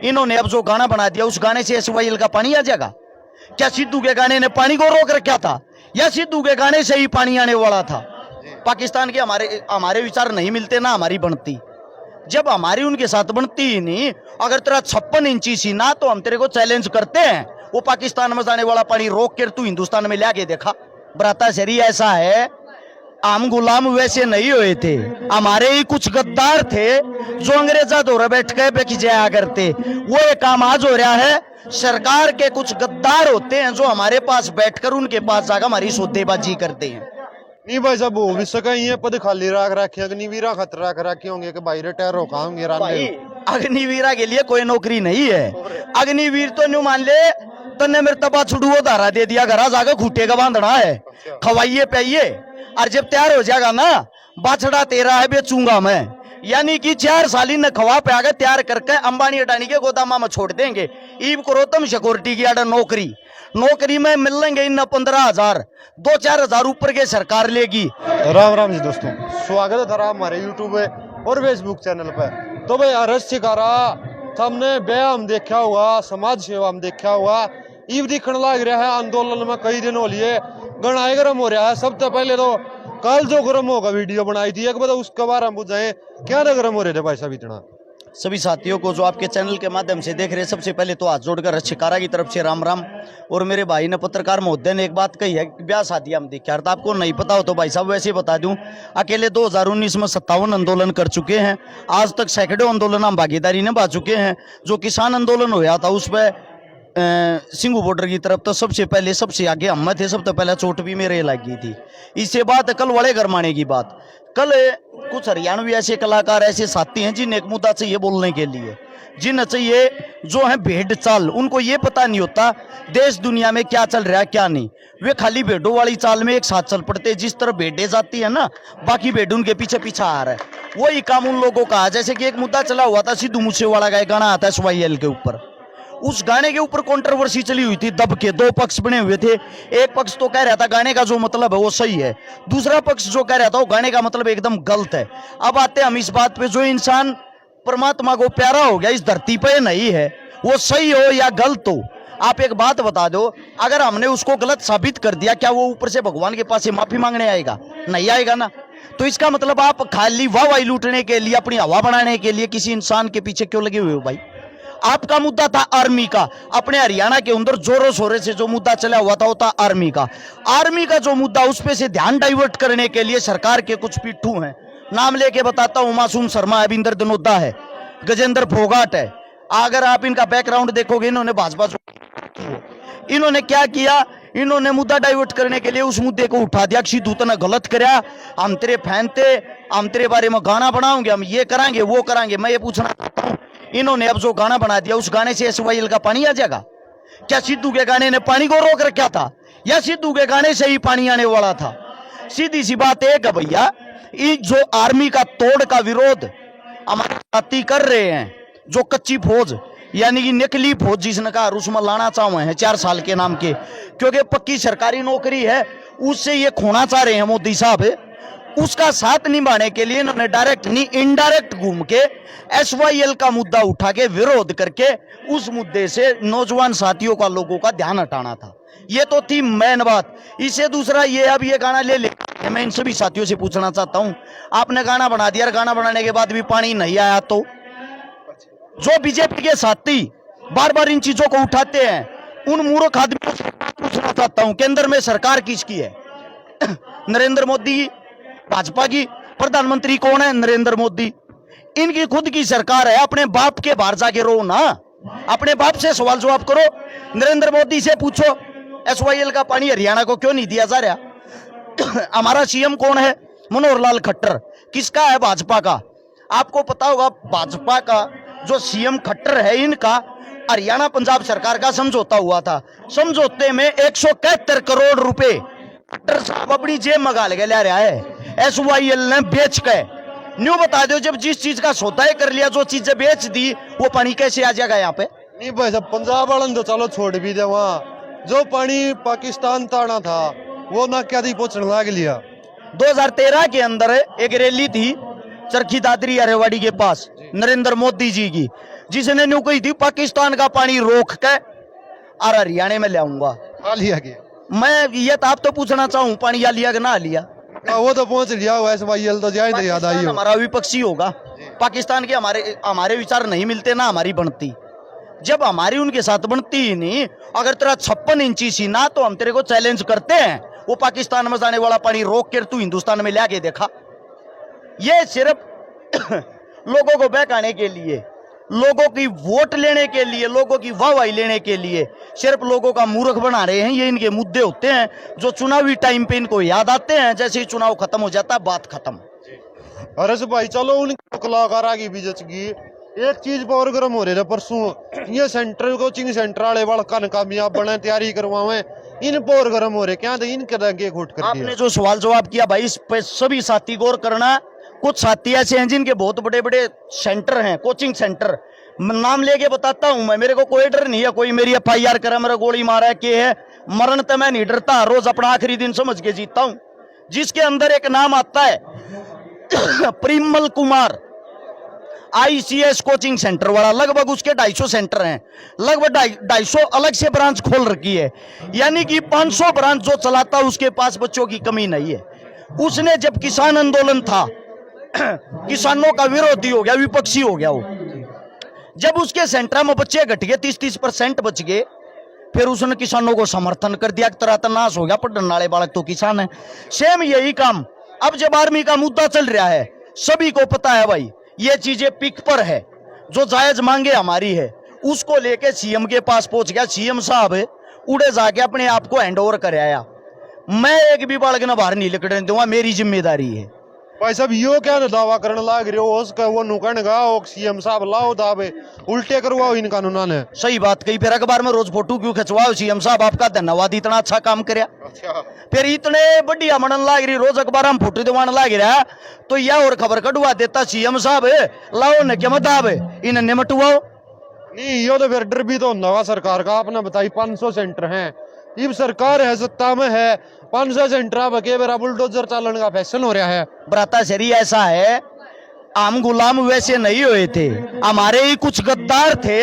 इन्होंने अब जो गाना बना दिया उस गाने से एसवाईएल का पानी आ जाएगा क्या? सिद्धू के गाने ने पानी को रोक रखा था या सिद्धू के गाने से ही पानी आने वाला था? पाकिस्तान के हमारे विचार नहीं मिलते ना हमारी बनती। जब हमारी उनके साथ बनती ही नहीं, अगर तेरा 56 इंची सीना तो हम तेरे को चैलेंज करते हैं। वो पाकिस्तान में जाने वाला पानी रोक कर तू हिंदुस्तान में ला के देखा। बराता शरी ऐसा है, हम गुलाम वैसे नहीं हुए थे, हमारे ही कुछ गद्दार थे जो अंग्रेजा दौरे बैठ के बेच जाया करते। वो एक काम आज हो रहा है, सरकार के कुछ गद्दार होते हैं जो हमारे पास बैठकर उनके पास जाकर हमारी सौदेबाजी करते हैं। नहीं भाई साहब, हो भी सका ये पद खाली रख रखे, अग्निवीरा खतरा रख रखे होंगे कि भाई रिटायर होंगे। अग्निवीरा के लिए कोई नौकरी नहीं है। अग्निवीर तो न्यू मान ले तन्ने मेरे तबा छुड़ुओ धारा दे दिया, घर जाकर खूटे का बांधना है, खवाइए पाइए, और जब तैयार हो जाएगा ना बाछड़ा तेरा है बेचूंगा मैं। यानी कि 4 साल ने खवा पे आगे तैयार करके अंबानी अडानी के गोदामा में छोड़ देंगे। ईब करो तुम सिक्योरिटी की आडा नौकरी में मिलेंगे इन 15,000, 2-4 हजार ऊपर के सरकार लेगी। राम राम जी दोस्तों, स्वागत है धरा हमारे यूट्यूब और फेसबुक चैनल पे। तो भाई अरस शिकारा हमने व्यायाम देखा हुआ, समाज सेवा हम देखा हुआ, ईब दिखने लग रहा है आंदोलन में कई दिन हो लिए, गणाए गर्म हो रहा है। सबसे पहले तो कल जो गर्म होगा वीडियो बनाई थी, एक बार उसके बारे में बुझाएं क्या ना गर्म हो रहे थे भाई साहब इतना। सभी साथियों को जो आपके चैनल के माध्यम से देख रहे हैं, सबसे पहले तो हाथ जोड़कर शिकारा की तरफ से राम राम। और मेरे भाई ने पत्रकार महोदय ने एक बात कही है, ब्याह शादी हम देखा, तो आपको नहीं पता हो तो भाई साहब वैसे बता दूं, अकेले 2019 में 57 आंदोलन कर चुके हैं। आज तक सैकड़ों आंदोलन हम भागीदारी निभा चुके हैं। जो किसान आंदोलन हुआ था उस पर सिंगू बॉर्डर की तरफ तो सबसे पहले सबसे आगे हम थे, सबसे पहले चोट भी मेरे लगी थी। इससे बात कल बड़े गरमाने की बात, कल कुछ हरियाणवी ऐसे कलाकार ऐसे साथी हैं जिन्हें एक मुद्दा चाहिए बोलने के लिए, जिन्हें चाहिए जो है भेड़ चाल, उनको ये पता नहीं होता देश दुनिया में क्या चल रहा है क्या नहीं। वे खाली भेड़ों वाली चाल में एक साथ चल पड़ते, जिस तरह भेड़े जाती है ना बाकी भेड़ उनके पीछे पीछा आ रहा है। वही काम उन लोगों का। जैसे कि एक मुद्दा चला हुआ था सिद्धू मूसेवाला का गाना आता है एसवाईएल के ऊपर, उस गाने के ऊपर कंट्रोवर्सी चली हुई थी। दब के 2 पक्ष बने हुए थे। एक पक्ष तो कह रहा था गाने का जो मतलब है वो सही है, दूसरा पक्ष जो कह रहा था वो गाने का मतलब एकदम गलत है। अब आते हम इस बात पे, जो इंसान परमात्मा को प्यारा हो गया इस धरती पे नहीं है, वो सही हो या गलत हो, आप एक बात बता दो, अगर हमने उसको गलत साबित कर दिया, क्या वो ऊपर से भगवान के पास से माफी मांगने आएगा? नहीं आएगा ना। तो इसका मतलब आप खाली वाहवाही लूटने के लिए, अपनी हवा बनाने के लिए किसी इंसान के पीछे क्यों लगे हुए हो भाई? आपका मुद्दा था आर्मी का, अपने हरियाणा के अंदर जोरों शोरों से जो मुद्दा चला हुआ था वो था आर्मी का। आर्मी का जो मुद्दा, उस पे से ध्यान डाइवर्ट करने के लिए सरकार के कुछ पिट्ठू हैं, नाम लेके बताता हूं, मासूम शर्मा है, अविंदर धनोदा है, गजेंद्र फोगाट है। अगर आप इनका बैकग्राउंड देखोगे, इन्होंने भाजपा, इन्होंने क्या किया, इन्होंने मुद्दा डाइवर्ट करने के लिए उस मुद्दे को उठा दिया कि सिद्धू तूने गलत कराया, हम तेरे फैन थे, हम तेरे बारे में गाना बनाओगे, हम ये कराएंगे वो कराएंगे। मैं ये पूछना चाहता हूं, इन्होंने अब जो गाना बना दिया उस गाने से एसवाईएल का पानी आ जाएगा क्या? सिद्धू के गाने ने पानी को रोक रखा था या सिद्धू के गाने से ही पानी आने वाला था? सीधी सी बात है कि भैया, ये जो आर्मी का तोड़ का विरोध हमारे साथी कर रहे हैं, जो कच्ची फौज यानी कि नकली फौज जिसने कहा उसमें लाना चाह रहे हैं 4 साल के नाम के, क्योंकि पक्की सरकारी नौकरी है, उससे ये खोना चाह रहे हैं मोदी साहब। उसका साथ निभाने के लिए इन्होंने डायरेक्ट नहीं इनडायरेक्ट घूम के एसवाईएल का मुद्दा उठा के विरोध करके उस मुद्दे से नौजवान साथियों का, लोगों का ध्यान हटाना था। ये तो थी मेन बात। इससे दूसरा ये, अब ये गाना ले मैं इन सभी साथियों से पूछना चाहता हूं, आपने गाना बना दिया, गाना बनाने के बाद भी पानी नहीं आया, तो जो बीजेपी के साथी बार बार इन चीजों को उठाते हैं, उन मूर्ख आदमियों से पूछना चाहता हूं, केंद्र में सरकार किसकी है? नरेंद्र मोदी, भाजपा की। प्रधानमंत्री कौन है? नरेंद्र मोदी। इनकी खुद की सरकार है, अपने बाप के बाहर जाके रो ना, अपने बाप से सवाल जवाब करो। नरेंद्र मोदी से पूछो एसवाईएल का पानी हरियाणा को क्यों नहीं दिया जा रहा? हमारा सीएम कौन है? मनोहर लाल खट्टर। किसका है? भाजपा का। आपको पता होगा भाजपा का जो सीएम खट्टर है, इनका हरियाणा पंजाब सरकार का समझौता हुआ था। समझौते में 171 करोड़ रुपए खट्टर साहब अपनी जेब में गाल के ले रहा है, एसवाईएल ने बेच के। न्यू बता दो, जब जिस चीज का सौदा कर लिया, जो चीजें बेच दी, वो पानी कैसे आ जाएगा यहाँ पे? नहीं भाई साहब, पंजाब वाला तो चलो छोड़ भी दे, वहाँ जो पानी पाकिस्तान ताना था वो ना क्या थी पहुंचने लग लिया। 2013 के अंदर एक रैली थी चरखी दादरी अरेवाड़ी के पास, नरेंद्र मोदी जी की, जिसने न्यू कही थी पाकिस्तान का पानी रोक के और हरियाणा में ले आऊंगा। खा लिया के मैं ये तो आप तो पूछना चाहूँ पानी या लिया कि ना लिया। वो तो पहुंच लिया हुआ SYL तो जाए याद आई हो। हमारा विपक्षी होगा, पाकिस्तान के हमारे विचार नहीं मिलते ना हमारी बनती, जब हमारी उनके साथ बनती ही नहीं। अगर तेरा 56 इंची सीना तो हम तेरे को चैलेंज करते हैं, वो पाकिस्तान में जाने वाला पानी रोक कर तू हिंदुस्तान में लाके देखा। ये सिर्फ लोगों को बहकाने के लिए, लोगों की वोट लेने के लिए, लोगों की वाहवाही लेने के लिए सिर्फ लोगों का मूर्ख बना रहे हैं। ये इनके मुद्दे होते हैं जो चुनावी टाइम पे इनको याद आते हैं, जैसे ही चुनाव खत्म हो जाता है बात खत्म। अरे भाई चलो उनके कलाकार की भी जचगी। एक चीज पर गर्म हो रहे थे परसों, ये सेंटर कोचिंग सेंटर वाले बड़का कामयाब बने तैयारी करवावे, इन पर गर्म हो रहे क्या तो इनके रंगे घोट कर आपने जो सवाल जवाब किया भाई, इस पे सभी साथी गौर करना। कुछ साथी ऐसे हैं जिनके बहुत बड़े बड़े सेंटर हैं, कोचिंग सेंटर, नाम लेके बताता हूं मैं, मेरे को कोई डर नहीं है, कोई मेरी FIR करे, मेरा गोली मारा है के है, मरण तो मैं नहीं डरता, रोज अपना आखिरी दिन समझ के जीता हूं। जिसके अंदर एक नाम आता है Parimal Kumar, ICS coaching centre वाला, लगभग उसके 250 सेंटर हैं, लगभग 250 अलग से ब्रांच खोल रखी है, यानी कि 500 ब्रांच जो चलाता है उसके पास बच्चों की कमी नहीं है। उसने जब किसान आंदोलन था किसानों का विरोधी हो गया, विपक्षी हो गया वो, जब उसके सेंटर में बच्चे घट गए 30-30% बच गए, फिर उसने किसानों को समर्थन कर दिया, तरह तनाश हो गया, पढ़ने वाले बालक तो किसान है। सेम यही काम अब जब आर्मी का मुद्दा चल रहा है, सभी को पता है भाई ये चीजें पिक पर है, जो जायज मांगे हमारी है, उसको लेके CM के पास पहुंच गया। CM साहब उड़े जाके अपने आप को हैंड ओवर कर आया। मैं एक भी बालक ना बाहर नहीं निकलने दूंगा, मेरी जिम्मेदारी है। भाई साहब यो क्या दावा करने लाग रहे हो, उसका वो नुकन गा CM साहब लाओ दावे उल्टे करवाओ इन कानूना ने। सही बात कही, फिर अखबार में रोज फोटो क्यों खिंचवाओ? CM साहब आपका धन्यवाद, इतना अच्छा काम करया। फिर इतने बढ़िया मनन लाग रही, रोज अखबार में फोटो दिवान लाग रहा, तो यह और खबर कटवा देता CM साहब, लाओ न क्या मताब इन निमटवाओ। नहीं यो तो फिर डर भी तो नवा सरकार का, आपने बताई 500 सेंटर हैं, इब सरकार है सत्ता में है, 500 सेंटर बके बेरा बुलडोजर चालन का फैशन हो रहा है। ब्राता शरी ऐसा है, हम गुलाम वैसे नहीं हुए थे, हमारे ही कुछ गद्दार थे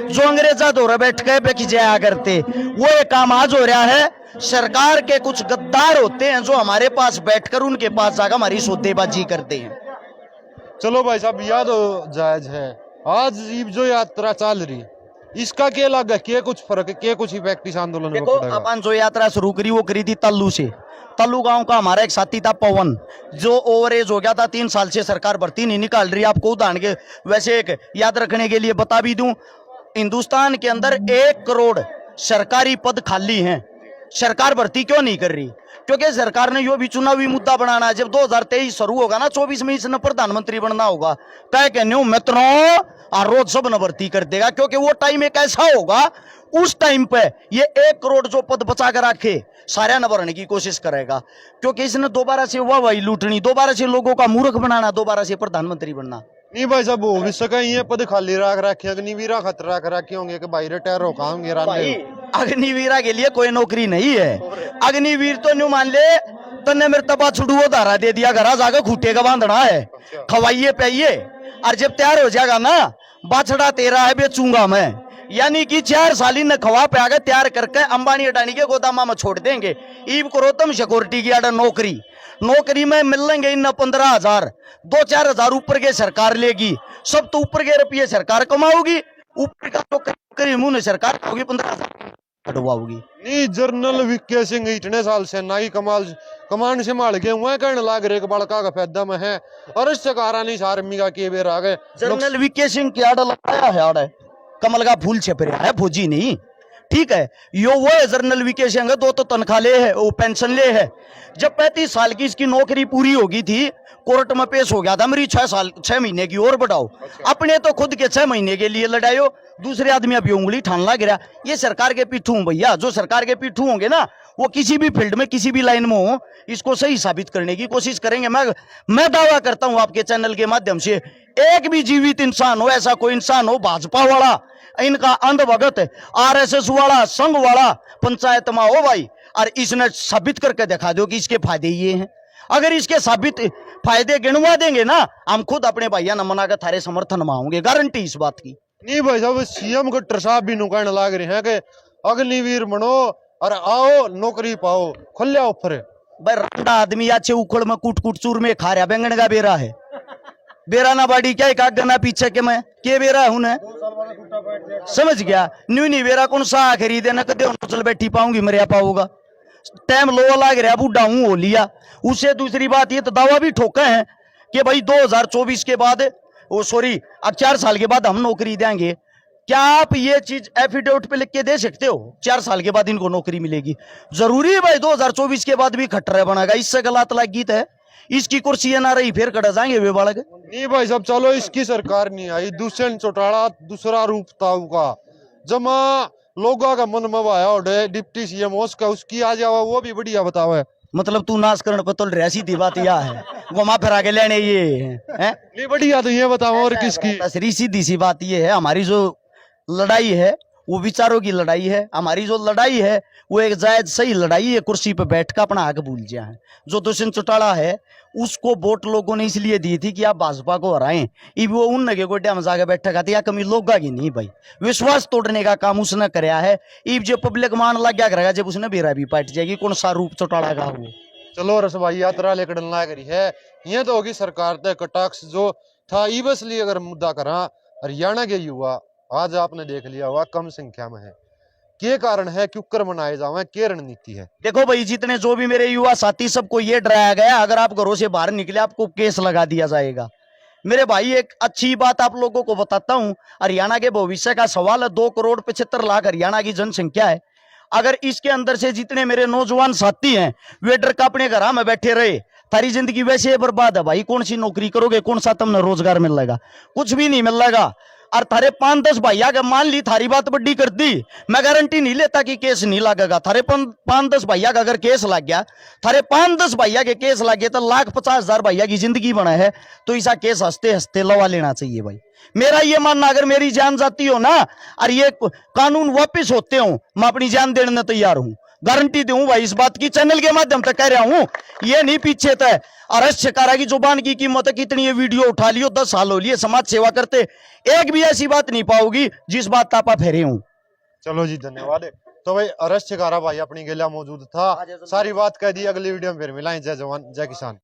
जो अंग्रेजा दौरे बैठ के बेच जाया करते, वो एक काम आज हो रहा है। सरकार के कुछ गद्दार होते हैं जो हमारे पास बैठकर उनके पास जाकर हमारी सौदेबाजी करते हैं। चलो भाई साहब याद जायज है, आज जो यात्रा चल रही इसका क्या लगा, क्या कुछ फर्क, क्या कुछ इफेक्ट इस आंदोलन में देखो, पड़ेगा? अपन जो यात्रा शुरू करी वो करी थी तल्लू से। तल्लू गांव का हमारा एक साथी था पवन, जो ओवर एज हो गया था, 3 साल से सरकार भर्ती नहीं निकाल रही। आपको उदाहरण के वैसे एक याद रखने के लिए बता भी दूं, हिंदुस्तान के अंदर 1 करोड़ सरकारी पद खाली हैं, सरकार भर्ती क्यों नहीं कर रही? क्योंकि सरकार ने यो भी चुनावी मुद्दा बनाना है। जब 2023 शुरू होगा ना, 24 में इसने प्रधानमंत्री बनना होगा, तय कहने मित्रों और रोज सब न भर्ती कर देगा, क्योंकि वो टाइम एक ऐसा होगा, उस टाइम पे ये 1 करोड़ जो पद बचा कर रखे सारे न भरने की कोशिश करेगा, क्योंकि इसने दोबारा से वाहवाही लूटनी, दोबारा से लोगों का मूर्ख बनाना, दोबारा से प्रधानमंत्री बनना। नहीं भाई साहब हो भी सका, ये पद खाली रख रखे, अग्निवीरा खतरा कर रखे होंगे कि भाई रिटायर हो खाओगे भाई अग्निवीरा के लिए कोई नौकरी नहीं है। अग्निवीर तो न्यू मान ले तन्ने मेरे तबा छुड़ुओ धारा दे दिया, घर जाकर खूटे का बांधना है, खवाइए पाइए, और जब तैयार हो जाएगा ना, बाछड़ा तेरा है बेचूंगा मैं, यानी कि 4 साल न खवा पे आगे तैयार करके अंबानी अडानी के गोदामा में छोड़ देंगे। ईब करो तुम सिक्योरिटी की आडर नौकरी में मिलेंगे इन 15,000, 2-4 हजार ऊपर के सरकार लेगी, सब तो ऊपर के रुपये सरकार कमाओगी, ऊपर का तो करीब मुंह सरकार होगी 15,000 कटवाओगी। नहीं जनरल वीके सिंह इतने साल से नाई कमान संभाल के हुए कहने लाग रहे बड़का का फायदा में है, और इससे कारा नहीं आर्मी का के बेर आ गए। जनरल वीके सिंह की आड़ लगाया है, आड़ कमल का फूल छप रहा है, फौजी नहीं, ठीक है। यो वो है जनरल वीके सिंह, 2 तो तनख्वाह ले है, वो पेंशन ले है। जब 35 साल की इसकी नौकरी पूरी होगी थी, कोर्ट में पेश हो गया था, मेरी 6 महीने की और बढ़ाओ। अपने तो खुद के 6 महीने के लिए लड़ायो, दूसरे आदमी अभी उंगली ठानला गिरा। ये सरकार के पीठू भैया, जो सरकार के पीठू होंगे ना, वो किसी भी फील्ड में किसी भी लाइन में हो, इसको सही साबित करने की कोशिश करेंगे। मैं दावा करता हूं आपके चैनल के माध्यम से, एक भी जीवित इंसान हो, ऐसा कोई इंसान हो भाजपा वाला, इनका अंधभगत, RSS वाला, संघ वाला पंचायत में हो भाई, और इसने साबित करके दिखा दो कि इसके फायदे ये हैं। अगर इसके साबित फायदे गिनवा देंगे ना, हम खुद अपने भैया न मना कर थारे समर्थन में आऊंगे, गारंटी इस बात की। नहीं भाई साहब, सीएम गट्टर साहब भी नु कहने लाग रहे हैं कि अग्निवीर बनो और आओ नौकरी पाओ, खुले ऑफर है। भाई रंडा आदमी अच्छे उखड़ में कूट कूट चूर में खा रहा, बैंगन का बेरा है, बेरा ना बाड़ी क्या एक गना पीछे के मैं के बेरा हूं ने समझ गया। न्यू नहीं बेरा कौन सा खरीदे ना कदे चल बैठी पाऊंगी मरिया पाऊंगा, टाइम लो लाग रहा, बूढ़ा हूं हो लिया। उससे दूसरी बात ये तो दावा भी ठोका है कि भाई 2024 के बाद वो सॉरी अब 4 साल के बाद हम नौकरी देंगे। क्या आप ये चीज एफिडेविट पे लिख के दे सकते हो 4 साल के बाद इनको नौकरी मिलेगी? जरूरी है भाई 2024 के बाद भी खट्टर बनेगा? इससे गलत लाग गीत है, इसकी कुर्सी ना रही फिर कटा जाएंगे वे बालक। नहीं भाई साहब, चलो इसकी सरकार नहीं आई, दुष्यंत चौटाला दूसरा रूप था उसका, जमा लोगों का मन में आया और डिप्टी सीएम उसका उसकी आ जाओ, वो भी बढ़िया बताओ है। मतलब तू नाश करण पर तो रह सीधी बात यह है, घुमा फिरा के लेने ये है नहीं बढ़िया, तो ये बताओ और किसकी? तसरी सीधी सी बात ये है, हमारी जो लड़ाई है वो विचारों की लड़ाई है। हमारी जो लड़ाई है वो एक जायज सही लड़ाई है, कुर्सी पे बैठ कर अपना हक भूल जाए। जो दुष्यंत चौटाला है उसको वोट लोगों ने इसलिए दी थी कि आप भाजपा को हराएं, इब वो उन लगे गोड्या में जाके बैठा खाती या कमी लोग की नहीं भाई, विश्वास तोड़ने का काम उसने कराया है। इब जो पब्लिक मान लग गया करेगा जब उसने बेरा भी पाट जाएगी, कौन सा रूप चौटाला का हो। चलो रस भाई यात्रा लेकर ना करी है, ये तो होगी सरकार तय कटाक्ष जो था। ई बस लिए अगर मुद्दा करा, हरियाणा के युवा आज आपने देख लिया हुआ कम संख्या में है, के कारण है, क्यों कर मनाए जावे, के रणनीति है? देखो भाई जितने जो भी मेरे युवा साथी सबको ये डराया गया अगर आप घरों से बाहर निकले आपको केस लगा दिया जाएगा। मेरे भाई एक अच्छी बात आप लोगों को बताता हूं, हरियाणा के भविष्य का सवाल है। 2,75,00,000 हरियाणा की जनसंख्या है। अगर इसके अंदर से जितने मेरे नौजवान साथी हैं वे डर का अपने घर में बैठे रहे, थारी जिंदगी वैसे ही बर्बाद है भाई। कौन सी नौकरी करोगे, कौन सा तुमने रोजगार मिलेगा? कुछ भी नहीं मिलेगा। और थारे 5-10 भैया का मान ली थारी बात बड्डी कर दी, मैं गारंटी नहीं लेता कि केस नहीं लगेगा। थारे 5-10 भैया का अगर केस लग गया, थारे 5-10 भैया के केस लग गए तो 1,50,000 भैया की जिंदगी बना है। तो ऐसा केस हंसते हंसते लवा लेना चाहिए भाई। मेरा ये मानना अगर मेरी जान जाती हो ना और ये कानून वापिस होते हो, मैं अपनी जान देने तैयार हूं, गारंटी दूं भाई इस बात की। चैनल के माध्यम से कह रहा हूं, ये नहीं पीछे तय अरेस्ट शिकारा की जुबान की कीमत है। कितनी ये वीडियो उठा लियो, 10 साल हो लिए समाज सेवा करते, एक भी ऐसी बात नहीं पाओगी जिस बात तापा फेरे हूं। चलो जी धन्यवाद। तो भाई अरेस्ट शिकारा भाई अपनी गेला मौजूद था, सारी बात कह दी। अगली वीडियो में फिर मिलाएं। जय जवान जय किसान।